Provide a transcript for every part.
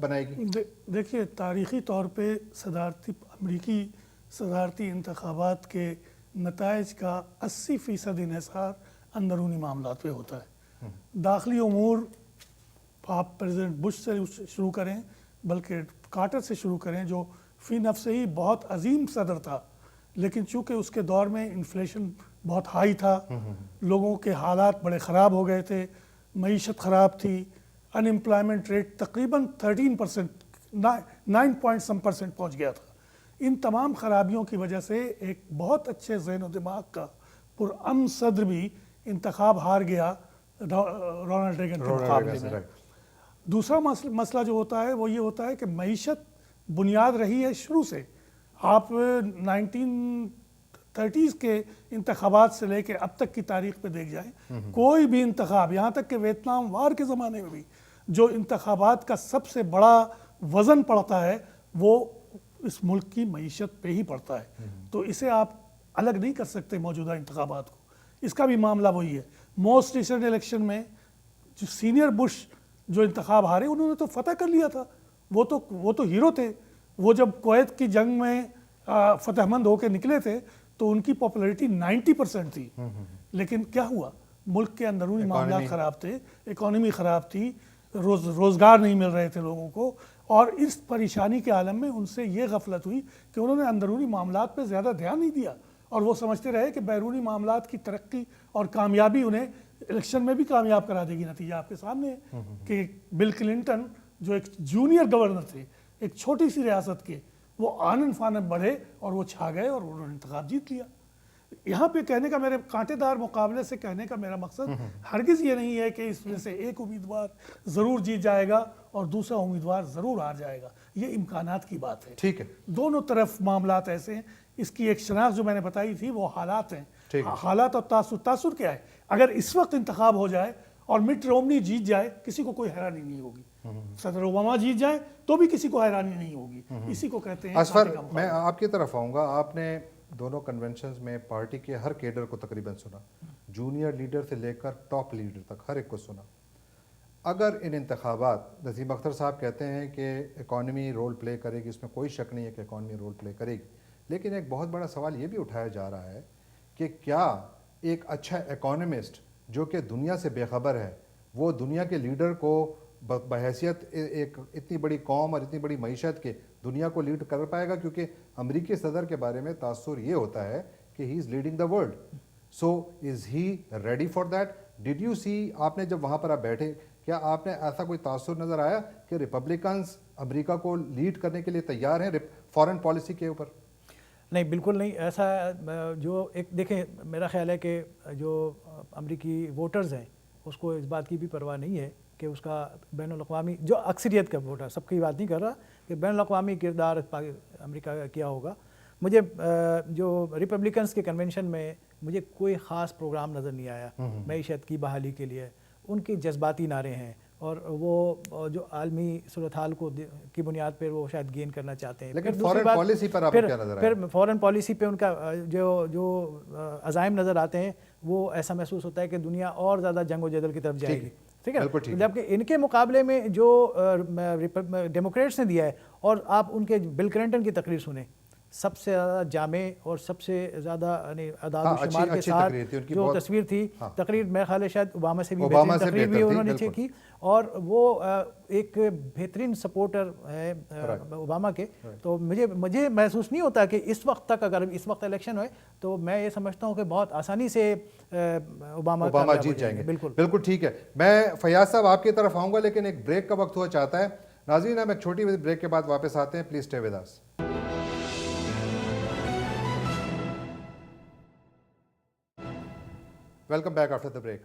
بنائے گی؟ دیکھیے تاریخی طور پہ امریکی صدارتی انتخابات کے نتائج کا 80% انحصار اندرونی معاملات پہ ہوتا ہے. داخلی امور آپ پریزیڈنٹ بش سے شروع کریں بلکہ کارٹر سے شروع کریں جو فی نفس ہی بہت عظیم صدر تھا، لیکن چونکہ اس کے دور میں انفلیشن بہت ہائی تھا، لوگوں کے حالات بڑے خراب ہو گئے تھے، معیشت خراب تھی، ان امپلائمنٹ ریٹ تقریباً 13%، 9% پہنچ گیا تھا. ان تمام خرابیوں کی وجہ سے ایک بہت اچھے ذہن و دماغ کا پرامن صدر بھی انتخاب ہار گیا رونالڈ ریگن کے مقابلے میں. دوسرا مسئلہ جو ہوتا ہے وہ یہ ہوتا ہے کہ معیشت بنیاد رہی ہے شروع سے. آپ 1930s کے انتخابات سے لے کے اب تک کی تاریخ پہ دیکھ جائیں، کوئی بھی انتخاب، یہاں تک کہ ویتنام وار کے زمانے میں بھی جو انتخابات کا سب سے بڑا وزن پڑتا ہے وہ اس ملک کی معیشت پہ ہی پڑتا ہے. تو اسے آپ الگ نہیں کر سکتے موجودہ انتخابات کو. اس کا بھی معاملہ وہی ہے. موسٹ ریسنٹ الیکشن میں جو سینئر بش جو انتخاب ہارے انہوں نے تو فتح کر لیا تھا، وہ تو ہیرو تھے. وہ جب کویت کی جنگ میں فتح مند ہو کے نکلے تھے تو ان کی پاپولیرٹی 90% تھی. لیکن کیا ہوا؟ ملک کے اندرونی معاملات خراب تھے، اکانومی خراب تھی، روزگار نہیں مل رہے تھے لوگوں کو، اور اس پریشانی کے عالم میں ان سے یہ غفلت ہوئی کہ انہوں نے اندرونی معاملات پہ زیادہ دھیان نہیں دیا اور وہ سمجھتے رہے کہ بیرونی معاملات کی ترقی اور کامیابی انہیں الیکشن میں بھی کامیاب کرا دے گی. نتیجہ آپ کے سامنے ہے کہ بل کلنٹن جو ایک جونیئر گورنر تھے ایک چھوٹی سی ریاست کے، وہ آنن فانن بڑھے اور وہ چھا گئے اور انہوں نے انتخاب جیت لیا. یہاں پہ کہنے کا، میرے کانٹے دار مقابلے سے کہنے کا میرا مقصد ہرگز یہ نہیں ہے کہ اس میں سے ایک امیدوار ضرور جیت جائے گا اور دوسرا امیدوار ضرور ہار جائے گا. یہ امکانات کی بات ہے. ٹھیک ہے، دونوں طرف معاملات ایسے ہیں. اس کی ایک شناخت جو میں نے بتائی تھی وہ حالات ہیں. حالات اور تاثر کیا ہے؟ اگر اس وقت انتخاب ہو جائے اور مٹ رومنی جیت جائے کسی کو کوئی حیرانی نہیں ہوگی. صدر اوباما جیت جائیں تو بھی کسی کو حیرانی نہیں ہوگی. اسی کو کہتے ہیں. اسفر، میں آپ کی طرف آؤں گا. آپ نے دونوں کنونشنز میں پارٹی کے ہر کیڈر کو تقریباً سنا، جونیئر لیڈر سے لے کر ٹاپ لیڈر تک ہر ایک کو سنا. اگر ان انتخابات، نسیم اختر صاحب کہتے ہیں کہ اکانومی رول پلے کرے گی، اس میں کوئی شک نہیں ہے کہ اکانومی رول پلے کرے گی، لیکن ایک بہت بڑا سوال یہ بھی اٹھایا جا رہا ہے کہ کیا ایک اچھا اکانومسٹ جو کہ دنیا سے بے خبر ہے وہ دنیا کے لیڈر کو بحیثیت ایک اتنی بڑی قوم اور اتنی بڑی معیشت کے دنیا کو لیڈ کر پائے گا؟ کیونکہ امریکی صدر کے بارے میں تاثر یہ ہوتا ہے کہ he is leading the world. So is he ready for that? Did you see, آپ نے جب وہاں پر آپ بیٹھے، کیا آپ نے ایسا کوئی تاثر نظر آیا کہ ریپبلکنز امریکہ کو لیڈ کرنے کے لیے تیار ہیں فارن پالیسی کے اوپر؟ نہیں، بالکل نہیں. ایسا جو ایک دیکھیں، میرا خیال ہے کہ جو امریکی ووٹرز ہیں اس کو اس بات کی بھی پرواہ نہیں ہے کہ اس کا بین الاقوامی، جو اکثریت کا ووٹر، سب کی بات نہیں کر رہا، کہ بین الاقوامی کردار امریکہ کا کیا ہوگا. مجھے جو ریپبلکنز کے کنونشن میں مجھے کوئی خاص پروگرام نظر نہیں آیا معیشت کی بحالی کے لیے. ان کے جذباتی نعرے ہیں اور وہ جو عالمی صورتحال کو کی بنیاد پر وہ شاید گین کرنا چاہتے ہیں. لیکن فارن پالیسی پر آپ کو کیا نظر آیا؟ پھر فارن پالیسی پہ ان کا جو عزائم نظر آتے ہیں وہ ایسا محسوس ہوتا ہے کہ دنیا اور زیادہ جنگ و جدل کی طرف جائے گی. ٹھیک ہے، جبکہ ان کے مقابلے میں جو ڈیموکریٹس نے دیا ہے، اور آپ ان کے بل کلنٹن کی تقریر سنیں، سب سے زیادہ جامع اور سب سے زیادہ اعداد و شمار کے ساتھ جو تصویر تھی، تقریر میرے خیال ہے شاید اوباما سے بھی بہترین تقریر بھی انہوں نے کی، اور وہ ایک بہترین سپورٹر ہے اوباما کے. تو مجھے محسوس نہیں ہوتا کہ اس وقت تک، اگر اس وقت الیکشن ہوئے تو میں یہ سمجھتا ہوں کہ بہت آسانی سے اوباما جیت جائیں گے. بالکل ٹھیک ہے. میں فیاض صاحب آپ کی طرف آؤں گا، لیکن ایک بریک کا وقت ہوا چاہتا ہے. ناظرین، ہم ایک چھوٹی بریک کے بعد واپس آتے ہیں. Please stay with us. Welcome back after the break.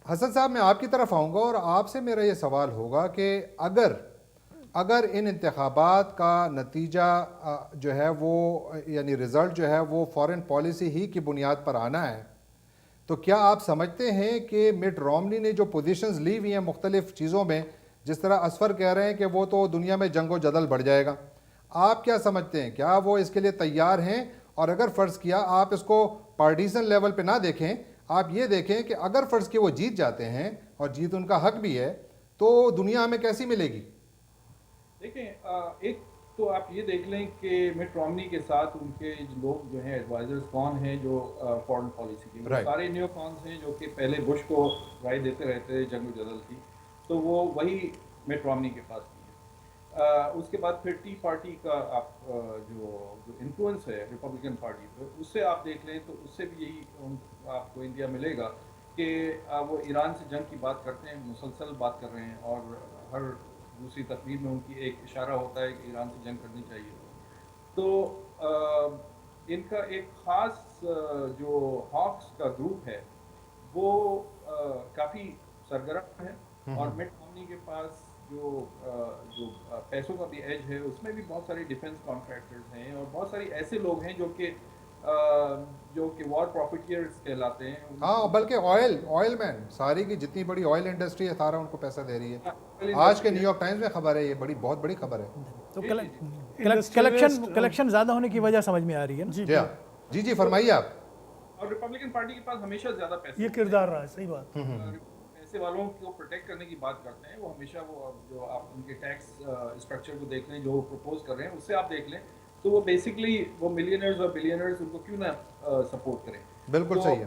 Hasan صاحب، میں آپ کی طرف آؤں گا اور آپ سے میرا یہ سوال ہوگا کہ اگر ان انتخابات کا نتیجہ جو ہے وہ، یعنی رزلٹ جو ہے وہ فارن پالیسی ہی کی بنیاد پر آنا ہے، تو کیا آپ سمجھتے ہیں کہ مٹ رومنی نے جو پوزیشنز لی ہوئی ہیں مختلف چیزوں میں، جس طرح اسفر کہہ رہے ہیں کہ وہ تو دنیا میں جنگ و جدل بڑھ جائے گا، آپ کیا سمجھتے ہیں؟ کیا وہ اس کے لیے تیار ہیں؟ اور اگر فرض کیا آپ اس کو پارٹیزن لیول پہ نہ دیکھیں، آپ یہ دیکھیں کہ اگر فرض کیا وہ جیت جاتے ہیں اور جیت ان کا حق بھی ہے، تو دنیا ہمیں کیسی ملے گی؟ دیکھیں ایک تو آپ یہ دیکھ لیں کہ مٹ رومنی کے ساتھ ان کے لوگ جو ہیں ایڈوائزرز کون ہیں جو فارن پالیسی کے، وہ سارے نیو کانس ہیں جو کہ پہلے بش کو رائے دیتے رہتے جنگ و جدل کی، تو وہ وہی مٹ رومنی کے پاس بھی ہیں۔ اس کے بعد پھر ٹی پارٹی کا آپ جو انفلوئنس ہے ریپبلکن پارٹی پہ، اس سے آپ دیکھ لیں تو اس سے بھی یہی آپ کو انڈیا ملے گا کہ وہ ایران سے جنگ کی بات کرتے ہیں، مسلسل بات کر رہے ہیں، اور ہر دوسری تقریر میں ان کی ایک اشارہ ہوتا ہے کہ ایران سے جنگ کرنی چاہیے۔ تو ان کا ایک خاص جو ہاکس کا گروپ ہے وہ کافی سرگرم ہے، اور مٹ رومنی کے پاس جو پیسوں کا بھی ایج ہے، اس میں بھی بہت سارے ڈیفنس کانٹریکٹرز ہیں اور بہت سارے ایسے لوگ ہیں جو کہ وار پروفیٹیئرز کہلاتے ہیں۔ ہاں، بلکہ آئل مین، ساری کی جتنی بڑی آئل انڈسٹری ہے سارا ان کو پیسہ دے رہی ہے۔ آج کے نیو یارک ٹائمز میں خبر ہے، یہ بہت بڑی خبر ہے۔ تو کلیکشن زیادہ ہونے کی وجہ سمجھ میں آ رہی ہے نا۔ جی فرمائیے آپ۔ اور ریپبلکن پارٹی کے پاس ہمیشہ زیادہ پیسے، یہ کردار رہا ہے، صحیح بات۔ پیسے والوں کو پروٹیکٹ کرنے کی بات کرتے ہیں وہ ہمیشہ، وہ جو آپ ان کے ٹیکس اسٹرکچر کو دیکھ لیں جو پروپوز کر رہے ہیں، اس سے آپ دیکھ لیں تو وہ بیسکلی وہ ملینئرز اور بلینئرز ان کو کیوں نہ سپورٹ کریں۔ بالکل صحیح ہے۔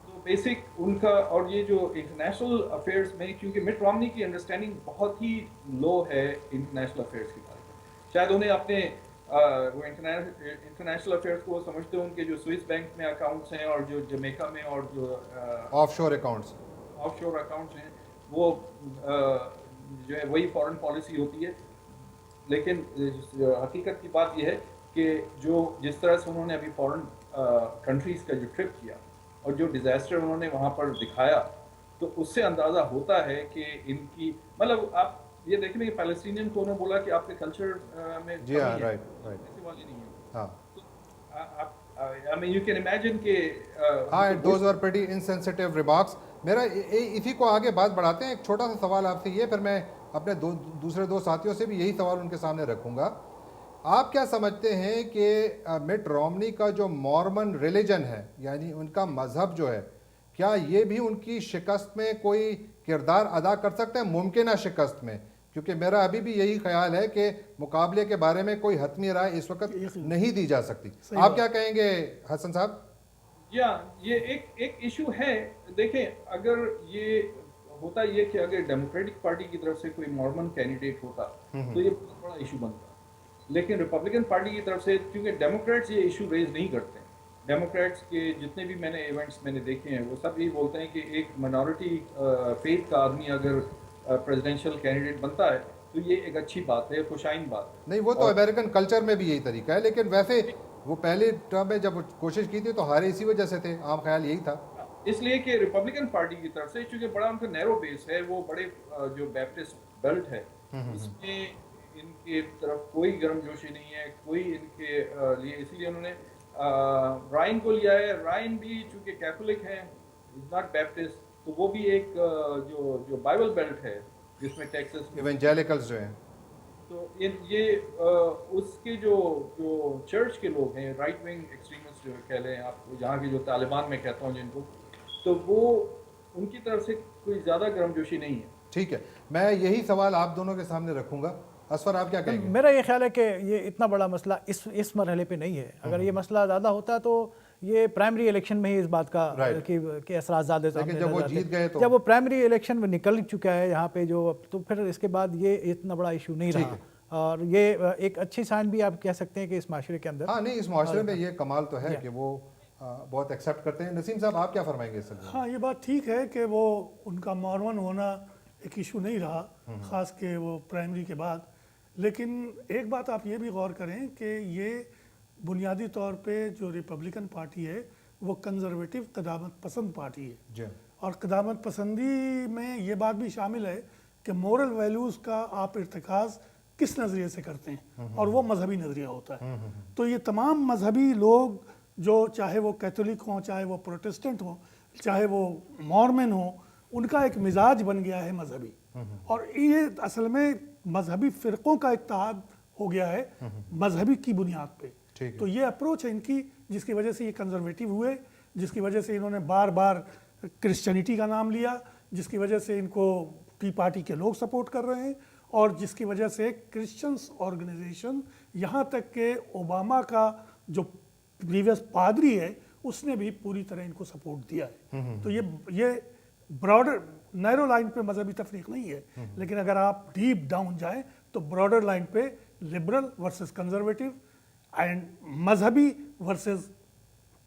تو بیسک ان کا، اور یہ جو انٹرنیشنل افیئرس میں، کیونکہ مٹ رومنی کی انڈرسٹینڈنگ بہت ہی لو ہے انٹرنیشنل افیئرس کے بارے میں، شاید انہیں اپنے وہ انٹرنیشنل افیئرس کو سمجھتے ہیں ان کے جو سوئس بینک میں اکاؤنٹس ہیں اور جو جمیکا میں اور جو آف شور اکاؤنٹس ہیں، وہ جو ہے وہی فارن پالیسی ہوتی ہے۔ لیکن حقیقت کی بات یہ ہے کہ جس طرح سے انہوں نے ابھی فارن کنٹریز کا جو ٹرپ کیا اور جو ڈیزاسٹر انہوں نے وہاں پر دکھایا، تو اس سے اندازہ ہوتا ہے کہ ان کی، مطلب آپ یہ دیکھ لیں کہ فلسطینین کو انہوں نے بولا کہ آپ کے کلچر میں جی ہاں، رائٹ ایسے والی نہیں ہے۔ ہاں، I mean you can imagine کہ ہاں، those were pretty insensitive remarks۔ میرا اسی کو آگے بات بڑھاتے ہیں۔ ایک چھوٹا سا سوال آپ سے یہ، پھر میں اپنے دوسرے دو ساتھیوں سے بھی یہی سوال ان کے سامنے رکھوں گا۔ آپ کیا سمجھتے ہیں کہ مٹ رومنی کا جو مورمن ریلیجن ہے، یعنی ان کا مذہب جو ہے، کیا یہ بھی ان کی شکست میں کوئی کردار ادا کر سکتے ہیں، ممکنہ شکست میں؟ کیونکہ میرا ابھی بھی یہی خیال ہے کہ مقابلے کے بارے میں کوئی حتمی رائے اس وقت نہیں دی جا سکتی۔ آپ کیا کہیں گے حسن صاحب؟ یہ ایک ایشو ہے۔ دیکھیں، اگر یہ ہوتا یہ کہ اگر ڈیموکریٹک پارٹی کی طرف سے کوئی مورمن کینڈیڈیٹ ہوتا تو یہ بہت بڑا ایشو بنتا، لیکن ریپبلکن پارٹی کی طرف سے، کیونکہ ڈیموکریٹس یہ ایشو ریز نہیں کرتے ہیں، ڈیموکریٹس کے جتنے بھی میں نے ایونٹس میں نے دیکھے ہیں وہ سب یہی بولتے ہیں کہ ایک منارٹی فیتھ کا آدمی اگر پریزیڈینشیل کینڈیڈیٹ بنتا ہے تو یہ ایک اچھی بات ہے، خوشائن بات ہے۔ نہیں، وہ تو امریکن کلچر میں بھی یہی طریقہ ہے، لیکن ویسے وہ پہلی ٹرم میں جب کوشش کی تھی تو ہارے اسی وجہ سے تھے، عام خیال یہی تھا۔ اس لیے کہ ریپبلکن پارٹی کی طرف سے چونکہ بڑا ان کا نیرو بیس ہے، وہ بڑے جو بیپٹسٹ بیلٹ ہے، اس میں ان کی طرف کوئی گرم جوشی نہیں ہے، کوئی ان کے لیے، اسی لیے انہوں نے رائن کو لیا ہے۔ رائن بھی چونکہ کیتھولک ہیں، از ناٹ بیپٹسٹ، تو وہ بھی ایک جو بائبل بیلٹ ہے جس میں ٹیکسس ایونجیلیکلز جو ہیں، تو یہ اس کے جو چرچ کے لوگ ہیں، رائٹ ونگ ایکسٹریمسٹ جو کہہ لیں آپ، یہاں کے جو طالبان میں کہتا ہوں جن کو، تو وہ ان کی طرف سے کوئی زیادہ گرم جوشی نہیں ہے۔ ٹھیک ہے، میں یہی سوال آپ دونوں کے سامنے رکھوں گا۔ اسفر، آپ کیا کہیں گے؟ میرا یہ خیال ہے کہ یہ اتنا بڑا مسئلہ اس مرحلے پہ نہیں ہے۔ اگر یہ مسئلہ زیادہ ہوتا تو یہ پرائمری الیکشن میں ہی اس بات کا کہ اثرات زیادہ لیکن جب وہ جیت گئے تو، جب وہ پرائمری الیکشن میں نکل چکا ہے یہاں پہ جو، تو پھر اس کے بعد یہ اتنا بڑا ایشو نہیں رہا، اور یہ ایک اچھی سائن بھی آپ کہہ سکتے ہیں کہ اس معاشرے کے اندر، ہاں نہیں، اس معاشرے میں یہ کمال تو ہے کہ وہ بہت ایکسیپٹ کرتے ہیں۔ نسیم صاحب، آپ کیا فرمائیں گے اس سے؟ ہاں، یہ بات ٹھیک ہے کہ وہ ان کا مورمن ہونا ایک ایشو نہیں رہا، خاص کہ وہ پرائمری کے بعد۔ لیکن ایک بات آپ یہ بھی غور کریں کہ یہ بنیادی طور پہ جو ریپبلکن پارٹی ہے وہ کنزرویٹو قدامت پسند پارٹی ہے، اور قدامت پسندی میں یہ بات بھی شامل ہے کہ مورل ویلیوز کا آپ ارتکاز کس نظریے سے کرتے ہیں، اور وہ مذہبی نظریہ ہوتا ہے۔ تو یہ تمام مذہبی لوگ، جو چاہے وہ کیتھولک ہوں، چاہے وہ پروٹسٹنٹ ہوں، چاہے وہ مورمن ہوں، ان کا ایک مزاج بن گیا ہے مذہبی، اور یہ اصل میں مذہبی فرقوں کا اتحاد ہو گیا ہے مذہبی کی بنیاد پہ۔ تو یہ اپروچ ہے ان کی، جس کی وجہ سے یہ کنزرویٹو ہوئے، جس کی وجہ سے انہوں نے بار بار کرسچینٹی کا نام لیا، جس کی وجہ سے ان کو ٹی پارٹی کے لوگ سپورٹ کر رہے ہیں، اور جس کی وجہ سے کرسچنس آرگنائزیشن یہاں تک کہ اوباما کا جو پریویس پادری ہے اس نے بھی پوری طرح ان کو سپورٹ دیا ہے. تو یہ براڈر نیرو لائن پہ مذہبی تفریق نہیں ہے، لیکن اگر آپ ڈیپ ڈاؤن جائیں تو براڈر لائن پہ لبرل ورسز کنزرویٹو اینڈ مذہبی ورسز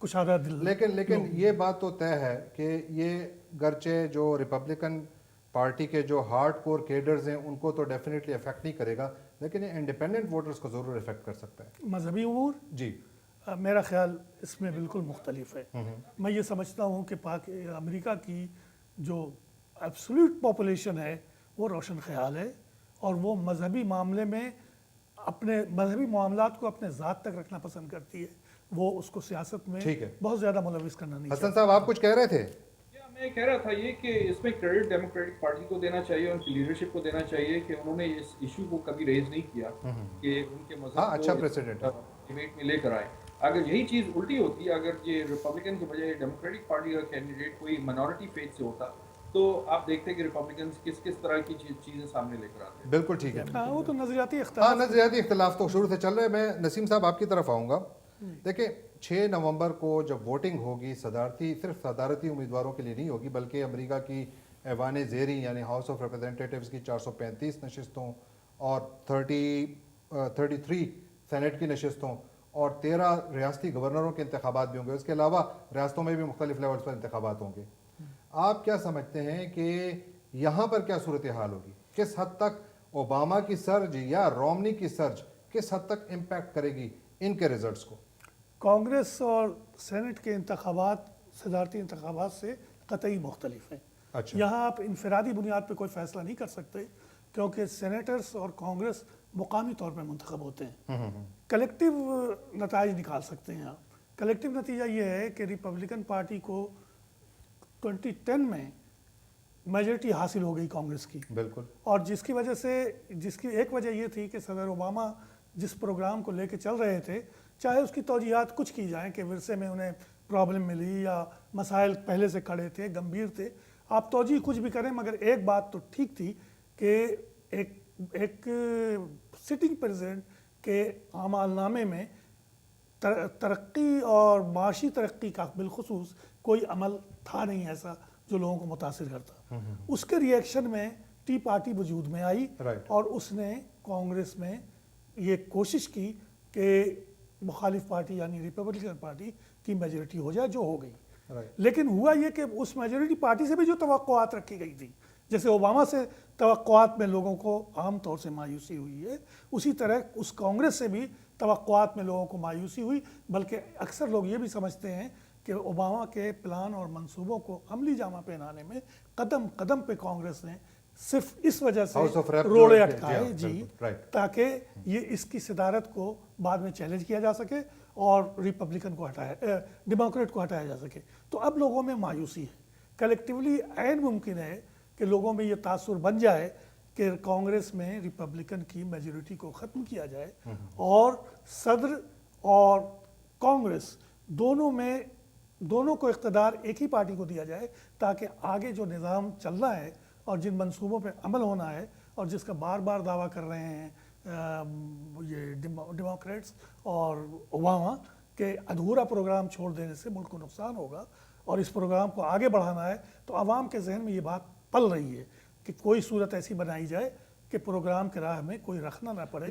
کشادہ دل. لیکن یہ بات تو طے ہے کہ یہ گرچہ جو ریپبلکن پارٹی کے جو ہارڈ کور کیڈرز ہیں ان کو تو ڈیفینیٹلی افیکٹ نہیں کرے گا، لیکن یہ انڈیپینڈنٹ ووٹرز کو ضرور افیکٹ کر سکتا ہے. مذہبی امور جی میرا خیال اس میں بالکل مختلف ہے. میں یہ سمجھتا ہوں کہ امریکہ کی جو ایبسولوٹ پاپولیشن ہے وہ روشن خیال ہے اور وہ مذہبی معاملے میں اپنے مذہبی معاملات کو اپنے ذات تک رکھنا پسند کرتی ہے. وہ اس کو سیاست میں بہت زیادہ ملوث کرنا نہیں. حسن صاحب آپ کچھ کہہ رہے تھے؟ میں کہہ رہا تھا یہ کہ اس میں کریڈٹ ڈیموکریٹک پارٹی کو دینا چاہیے، ان کی لیڈرشپ کو دینا چاہیے کہ انہوں نے اس ایشو کو کبھی ریز نہیں کیا کہ ان کے مذہب کو ڈیبیٹ میں لے کر آئے. اگر یہی چیز الٹی ہوتی، اگر یہ ریپبلکن کے بجائے ڈیموکریٹک پارٹی کا کینڈیڈیٹ کوئی منارٹی فیتھ سے ہوتا تو آپ دیکھتے کہ ریپبلکنز کس طرح کی چیزیں سامنے لے کر آتے ہیں. بالکل ٹھیک ہے. وہ تو نظریاتی اختلاف، نظریاتی اختلاف تو شروع سے چل رہے ہیں. میں نسیم صاحب آپ کی طرف آؤں گا. دیکھیں 6 نومبر کو جب ووٹنگ ہوگی صرف صدارتی امیدواروں کے لیے نہیں ہوگی بلکہ امریکہ کی ایوان زیریں یعنی ہاؤس آف ریپرزینٹیٹیوز کی 435 نشستوں اور 33 سینٹ کی نشستوں اور 13 ریاستی گورنروں کے انتخابات بھی ہوں گے. اس کے علاوہ ریاستوں میں بھی مختلف لیولز پر انتخابات ہوں گے. آپ کیا سمجھتے ہیں کہ یہاں پر کیا صورتحال ہوگی؟ کس حد تک اوباما کی سرج یا رومنی کی سرج کس حد تک امپیکٹ کرے گی ان کے ریزلٹس کو؟ کانگریس اور سینٹ کے انتخابات صدارتی انتخابات سے قطعی مختلف ہیں. یہاں آپ انفرادی بنیاد پہ کوئی فیصلہ نہیں کر سکتے کیونکہ سینیٹرز اور کانگریس مقامی طور پہ منتخب ہوتے ہیں. کلیکٹیو نتائج نکال سکتے ہیں آپ. کلیکٹیو نتیجہ یہ ہے کہ ریپبلکن پارٹی کو 2010 میں میجورٹی حاصل ہو گئی کانگریس کی. بالکل. اور جس کی ایک وجہ یہ تھی کہ صدر اوباما جس پروگرام کو لے کے چل رہے تھے، چاہے اس کی توجیہات کچھ کی جائیں کہ ورثے میں انہیں پرابلم ملی یا مسائل پہلے سے کھڑے تھے، گمبھیر تھے، آپ توجیہ کچھ بھی کریں، مگر ایک بات تو ٹھیک تھی کہ ایک سٹنگ پریزیڈنٹ کے اعمال نامے میں ترقی اور معاشی ترقی کا بالخصوص کوئی عمل تھا نہیں ایسا جو لوگوں کو متاثر کرتا. اس کے ری ایکشن میں ٹی پارٹی وجود میں آئی اور اس نے کانگریس میں یہ کوشش کی کہ مخالف پارٹی یعنی ریپبلکن پارٹی کی میجورٹی ہو جائے، جو ہو گئی. لیکن ہوا یہ کہ اس میجورٹی پارٹی سے بھی جو توقعات رکھی گئی تھی، جیسے اوباما سے توقعات میں لوگوں کو عام طور سے مایوسی ہوئی ہے، اسی طرح اس کانگریس سے بھی توقعات میں لوگوں کو مایوسی ہوئی. بلکہ اکثر لوگ یہ بھی سمجھتے ہیں کہ اوباما کے پلان اور منصوبوں کو عملی جامہ پہنانے میں قدم قدم پہ کانگریس نے صرف اس وجہ سے روڑے اٹکائے جی تاکہ یہ اس کی صدارت کو بعد میں چیلنج کیا جا سکے اور ریپبلکن کو ڈیموکریٹ کو ہٹایا جا سکے. تو اب لوگوں میں مایوسی ہے. کلیکٹیولی عین ممکن ہے کہ لوگوں میں یہ تاثر بن جائے کہ کانگریس میں ریپبلکن کی میجورٹی کو ختم کیا جائے اور صدر اور کانگریس دونوں کو اقتدار ایک ہی پارٹی کو دیا جائے تاکہ آگے جو نظام چلنا ہے اور جن منصوبوں پہ عمل ہونا ہے اور جس کا بار بار دعویٰ کر رہے ہیں یہ ڈیموکریٹس اور اوباما کہ ادھورا پروگرام چھوڑ دینے سے ملک کو نقصان ہوگا اور اس پروگرام کو آگے بڑھانا ہے، تو عوام کے ذہن میں یہ بات پل رہی ہے کہ کوئی صورت ایسی بنائی جائے کہ پروگرام کے راہ میں کوئی رکھنا نہ پڑے.